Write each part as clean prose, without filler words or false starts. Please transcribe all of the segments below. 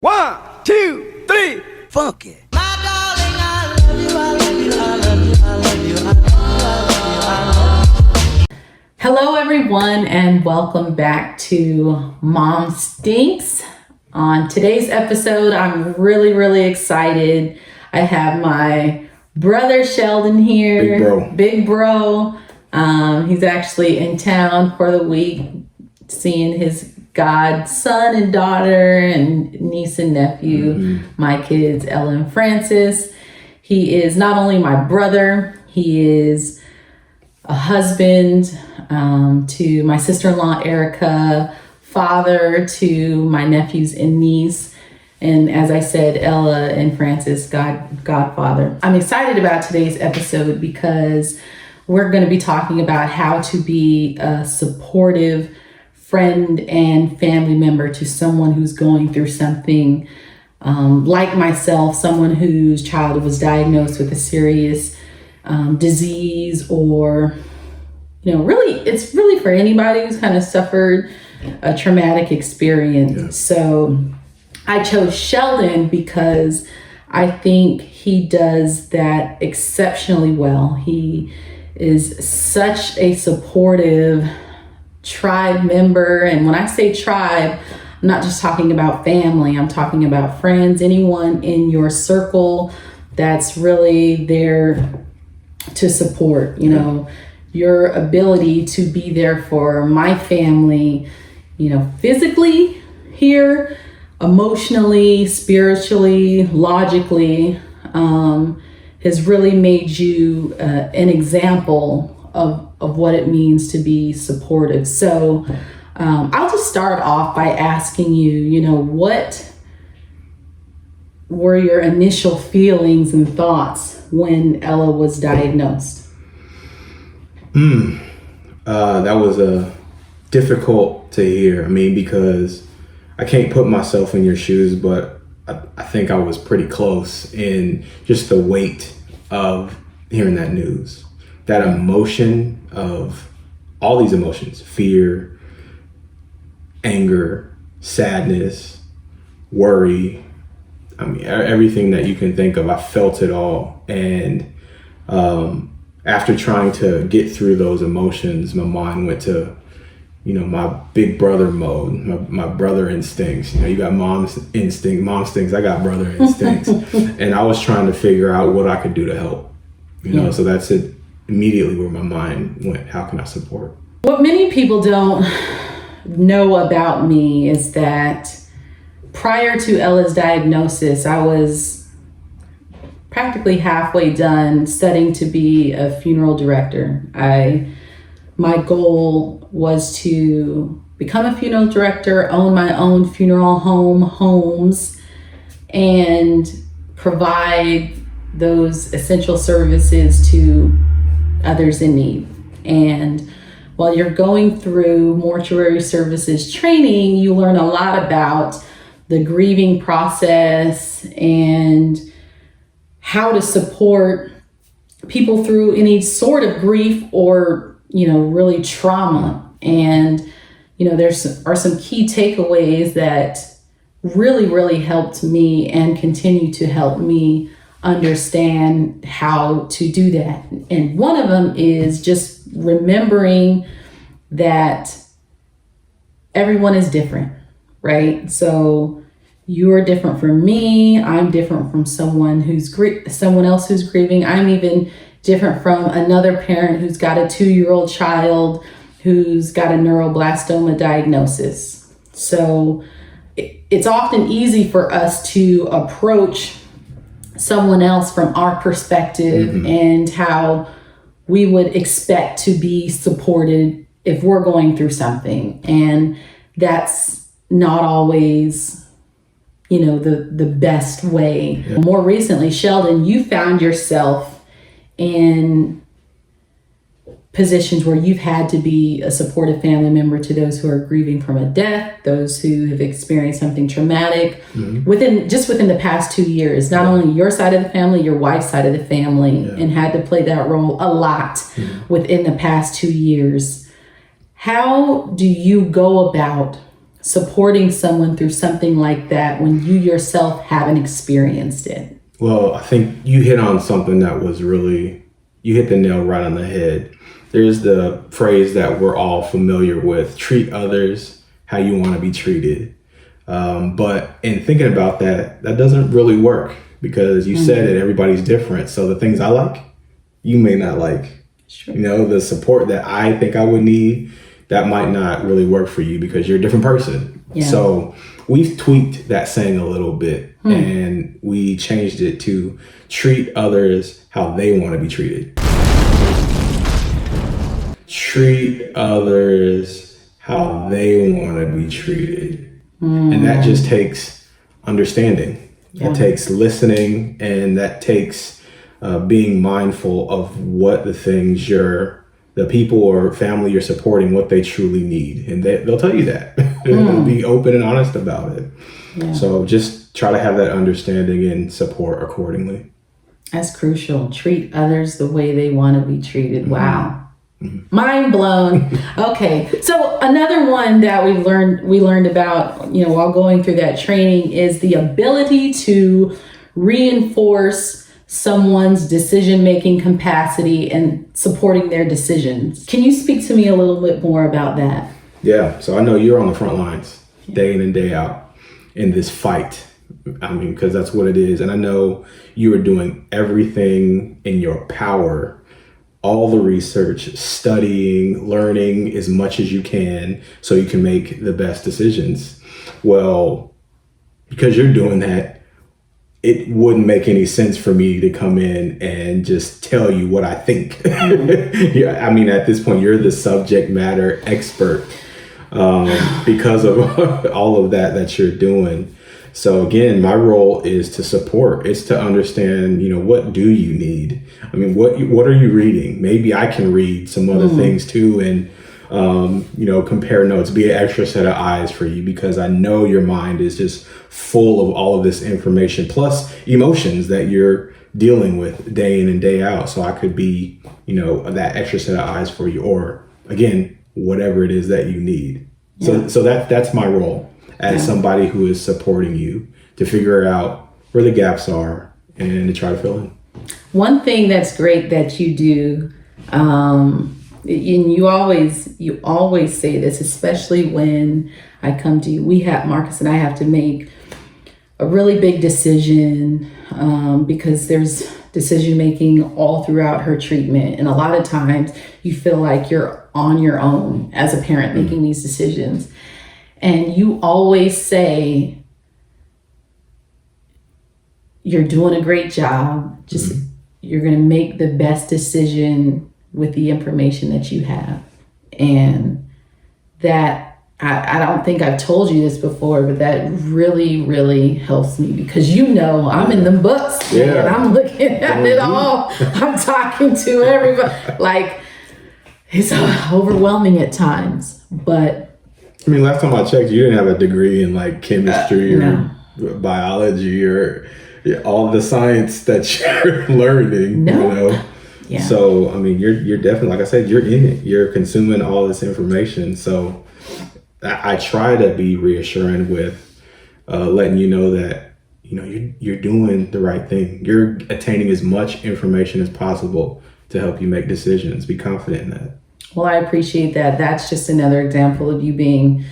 1, 2, 3, funk it. Hello everyone and welcome back to Mom Stinks. On today's episode, I'm really excited. I have my brother Sheldon here. Big bro. He's actually in town for the week, seeing his godson and daughter and niece and nephew, my kids, Ella and Francis. He is not only my brother, he is a husband to my sister-in-law, Erica, father to my nephews and niece. And as I said, Ella and Francis, godfather. I'm excited about today's episode because we're going to be talking about how to be a supportive friend and family member to someone who's going through something like myself, someone whose child was diagnosed with a serious disease, or it's really for anybody who's kind of suffered a traumatic experience. Yeah. So I chose Sheldon because I think he does that exceptionally well. He is such a supportive tribe member. And when I say tribe, I'm not just talking about family, I'm talking about friends, anyone in your circle that's really there to support, your ability to be there for my family, physically here, emotionally, spiritually, logically, has really made you an example of what it means to be supportive. So I'll just start off by asking you, what were your initial feelings and thoughts when Ella was diagnosed? That was difficult to hear. Because I can't put myself in your shoes, but I think I was pretty close in just the weight of hearing that news. That emotion of all these emotions, fear, anger, sadness, worry. Everything that you can think of, I felt it all. And after trying to get through those emotions, my mind went to, my big brother mode, my brother instincts. You got mom stinks, I got brother instincts. And I was trying to figure out what I could do to help, so that's it. Immediately where my mind went, how can I support? What many people don't know about me is that prior to Ella's diagnosis, I was practically halfway done studying to be a funeral director. My goal was to become a funeral director, own my own funeral homes, and provide those essential services to others in need. And while you're going through mortuary services training, you learn a lot about the grieving process and how to support people through any sort of grief or, really trauma. And, are some key takeaways that really helped me and continue to help me understand how to do that. And one of them is just remembering that everyone is different, right? So you're different from me. I'm different from someone else who's grieving. I'm even different from another parent who's got a 2-year-old child who's got a neuroblastoma diagnosis. So it's often easy for us to approach someone else from our perspective and how we would expect to be supported if we're going through something. And that's not always, the best way. Yeah. More recently, Sheldon, you found yourself in positions where you've had to be a supportive family member to those who are grieving from a death, those who have experienced something traumatic within the past 2 years. Not only your side of the family, your wife's side of the family, and had to play that role a lot within the past 2 years. How do you go about supporting someone through something like that when you yourself haven't experienced it? Well, I think you hit on something that was really, you hit the nail right on the head. There's the phrase that we're all familiar with: treat others how you want to be treated. But in thinking about that, that doesn't really work, because you said it, everybody's different. So the things I like, you may not like. Sure. You know, the support that I think I would need, that might not really work for you because you're a different person. Yeah. So we've tweaked that saying a little bit, and we changed it to treat others how they want to be treated. Treat others how they want to be treated. And that just takes understanding. Yeah. It takes listening, and that takes being mindful of what the things the people or family you're supporting, what they truly need. And they'll tell you that. They'll be open and honest about it. Yeah. So just try to have that understanding and support accordingly. That's crucial. Treat others the way they want to be treated. Wow. Mind blown. Okay. So another one that we learned about, while going through that training, is the ability to reinforce someone's decision-making capacity and supporting their decisions. Can you speak to me a little bit more about that? Yeah. So I know you're on the front lines day in and day out in this fight. I mean, because that's what it is. And I know you are doing everything in your power, all the research, studying, learning as much as you can so you can make the best decisions. Well, because you're doing that, it wouldn't make any sense for me to come in and just tell you what I think. Yeah, I mean, at this point, you're the subject matter expert because of all of that you're doing. So again, my role is to support. It's to understand, what do you need? I mean, what are you reading? Maybe I can read some other things too, and compare notes, be an extra set of eyes for you, because I know your mind is just full of all of this information, plus emotions that you're dealing with day in and day out. So I could be, that extra set of eyes for you, or again, whatever it is that you need. Yeah. So that's my role as somebody who is supporting you to figure out where the gaps are and to try to fill in. One thing that's great that you do, and you always say this, especially when I come to you. Marcus and I have to make a really big decision because there's decision making all throughout her treatment. And a lot of times you feel like you're on your own as a parent making these decisions. And you always say, you're doing a great job. Just you're going to make the best decision with the information that you have. And that, I don't think I've told you this before, but that really, really helps me, because I'm in the books and I'm looking at it all. I'm talking to everybody. Like, it's overwhelming at times, but. I mean, last time I checked, you didn't have a degree in like chemistry or biology or all the science that you're learning, Yeah. So, I mean, you're definitely, like I said, you're in it. You're consuming all this information. So I try to be reassuring with letting you know that, you're doing the right thing. You're attaining as much information as possible to help you make decisions. Be confident in that. Well, I appreciate that. That's just another example of you being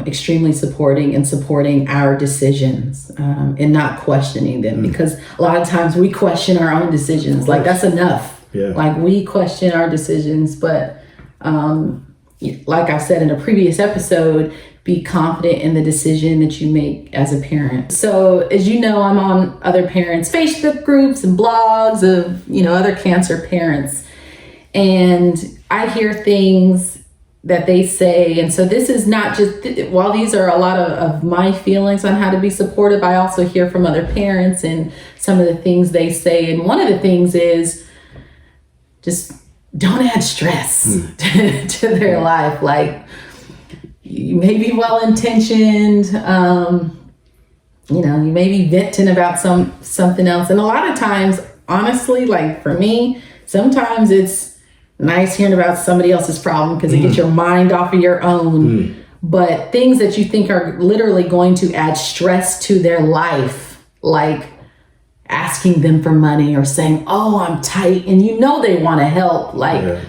extremely supporting our decisions and not questioning them, because a lot of times we question our own decisions. Like, that's enough. Yeah. Like, we question our decisions, but like I said in a previous episode, be confident in the decision that you make as a parent. So as you know, I'm on other parents' Facebook groups and blogs of, other cancer parents. And I hear things that they say. And so this is not just, while these are a lot of my feelings on how to be supportive, I also hear from other parents and some of the things they say. And one of the things is just don't add stress to their life. Like, you may be well-intentioned, you may be venting about something else. And a lot of times, honestly, like for me, sometimes it's nice hearing about somebody else's problem because it gets your mind off of your own. but things that you think are literally going to add stress to their life, like asking them for money or saying, oh, I'm tight, and you know they want to help, like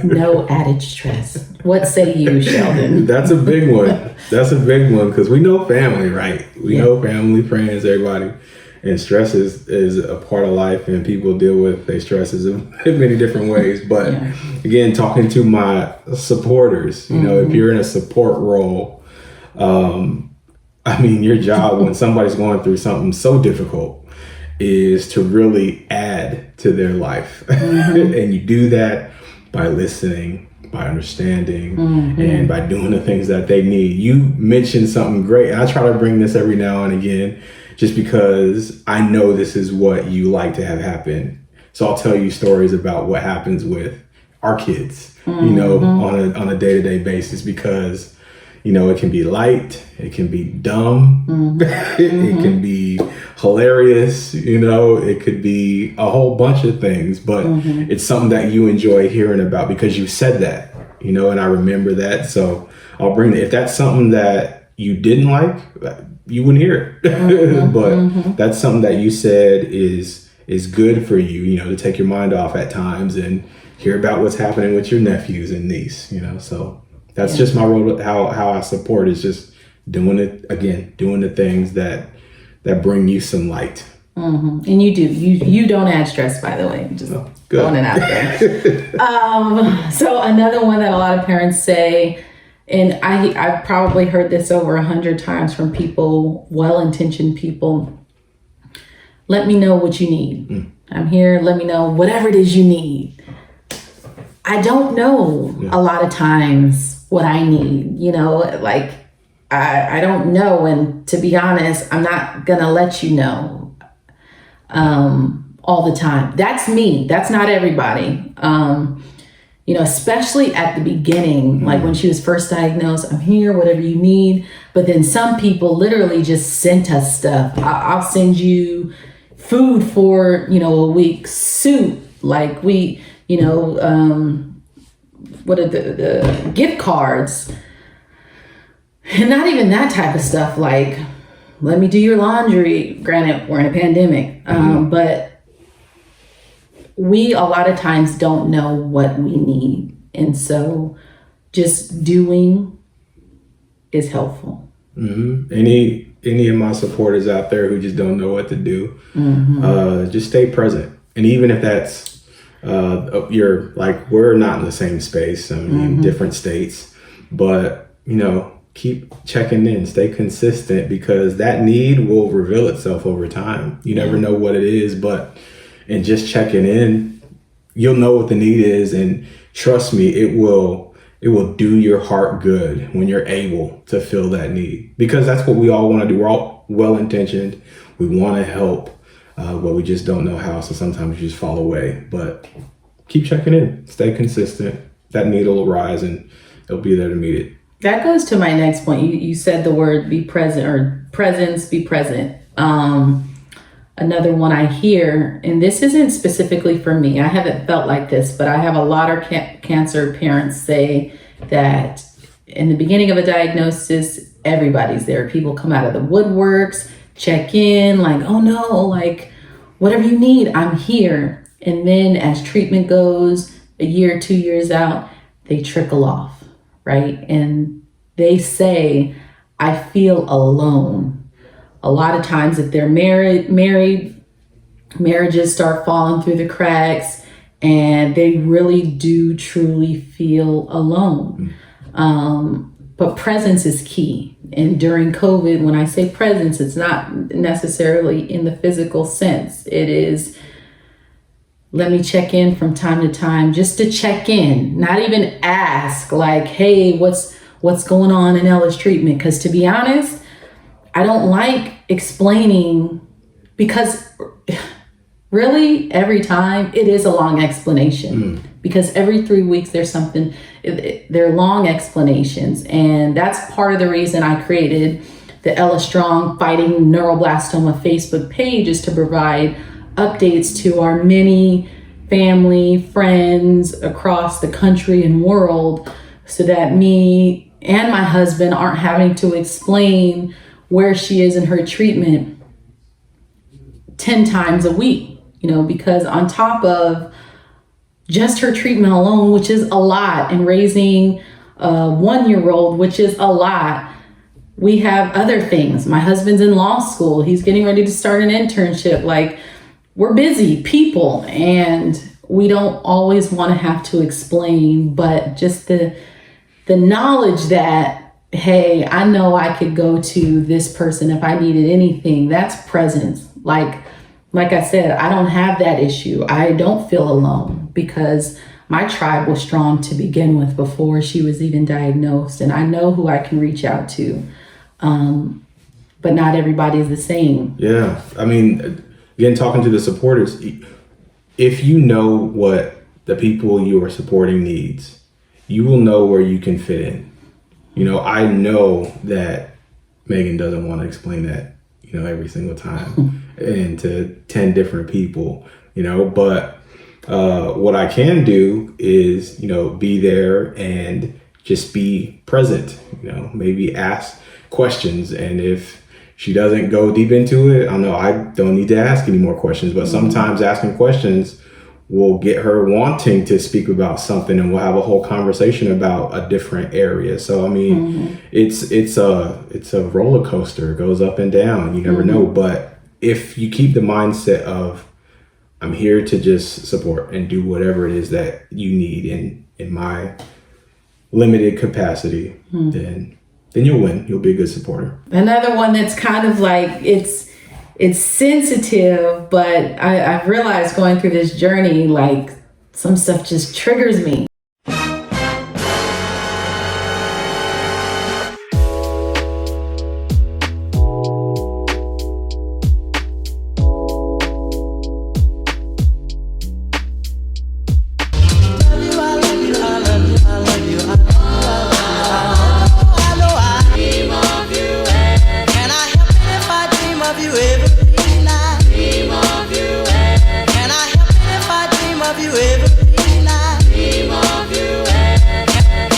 no added stress. What say you, Sheldon? That's a big one. That's a big one, because we know family, right? We know family, friends, everybody. And stress is a part of life, and people deal with their stresses in many different ways. But again, talking to my supporters, you know, if you're in a support role, I mean, your job when somebody's going through something so difficult is to really add to their life. And you do that by listening, by understanding, and by doing the things that they need. You mentioned something great, and I try to bring this every now and again, just because I know this is what you like to have happen. So I'll tell you stories about what happens with our kids, you know, on a day-to-day basis, because, you know, it can be light, it can be dumb, it can be hilarious, you know, it could be a whole bunch of things, but it's something that you enjoy hearing about because you said that, you know, and I remember that. So I'll bring it. If that's something that you didn't like, you wouldn't hear it. But that's something that you said is good for you, you know, to take your mind off at times and hear about what's happening with your nephews and niece, you know. So that's just my role. How I support is just doing the things that bring you some light. And you do. You don't add stress, by the way. Just throwing it out there. So another one that a lot of parents say, and I've probably heard this over 100 times from people, well-intentioned people. Let me know what you need. I'm here. Let me know whatever it is you need. I don't know a lot of times what I need, you know, like I don't know. And to be honest, I'm not going to let you know all the time. That's me. That's not everybody. You know, especially at the beginning, like when she was first diagnosed, I'm here, whatever you need. But then some people literally just sent us stuff. I'll send you food for, you know, a week, soup, like we, you know, what are the gift cards, and not even that type of stuff. Like, let me do your laundry. Granted, we're in a pandemic, but we a lot of times don't know what we need, and so just doing is helpful. Any of my supporters out there who just don't know what to do, just stay present. And even if that's you're like, we're not in the same space, I mean, different states, but, you know, keep checking in, stay consistent, because that need will reveal itself over time. You never know what it is, but in just checking in, you'll know what the need is, and trust me, it will do your heart good when you're able to fill that need, because that's what we all want to do. We're all well-intentioned. We want to help, but we just don't know how. So sometimes you just fall away, but keep checking in, stay consistent. That need will arise and it'll be there to meet it. That goes to my next point. You said the word be present, or presence, be present. Another one I hear, and this isn't specifically for me, I haven't felt like this, but I have a lot of cancer parents say that in the beginning of a diagnosis, everybody's there. People come out of the woodworks, check in, like, oh no, like, whatever you need, I'm here. And then as treatment goes, a year, 2 years out, they trickle off, right? And they say, I feel alone. A lot of times if they're married, marriages start falling through the cracks, and they really do truly feel alone. But presence is key. And during COVID, when I say presence, it's not necessarily in the physical sense. It is, let me check in from time to time, just to check in, not even ask like, hey, what's going on in Ella's treatment? Because to be honest, I don't like explaining, because really every time it is a long explanation, because every 3 weeks there's something, they're long explanations. And that's part of the reason I created the Ella Strong Fighting Neuroblastoma Facebook page, is to provide updates to our many family, friends across the country and world, so that me and my husband aren't having to explain where she is in her treatment 10 times a week, because on top of just her treatment alone, which is a lot, and raising a 1-year-old, which is a lot, we have other things. My husband's in law school. He's getting ready to start an internship. Like, we're busy people, and we don't always want to have to explain, but just the knowledge that, hey, I know I could go to this person if I needed anything, that's presence. Like I said, I don't have that issue. I don't feel alone because my tribe was strong to begin with before she was even diagnosed, and I know who I can reach out to. But not everybody is the same. Yeah. I mean, again, talking to the supporters, if you know what the people you are supporting needs, you will know where you can fit in. I know that Megan doesn't want to explain that, every single time and to 10 different people, but what I can do is, be there and just be present, maybe ask questions. And if she doesn't go deep into it, I don't need to ask any more questions, but sometimes asking questions will get her wanting to speak about something, and we'll have a whole conversation about a different area. So, it's a roller coaster. It goes up and down. You never know. But if you keep the mindset of, I'm here to just support and do whatever it is that you need in my limited capacity, then you'll win. You'll be a good supporter. Another one that's kind of like, it's sensitive, but I've realized going through this journey, like, some stuff just triggers me.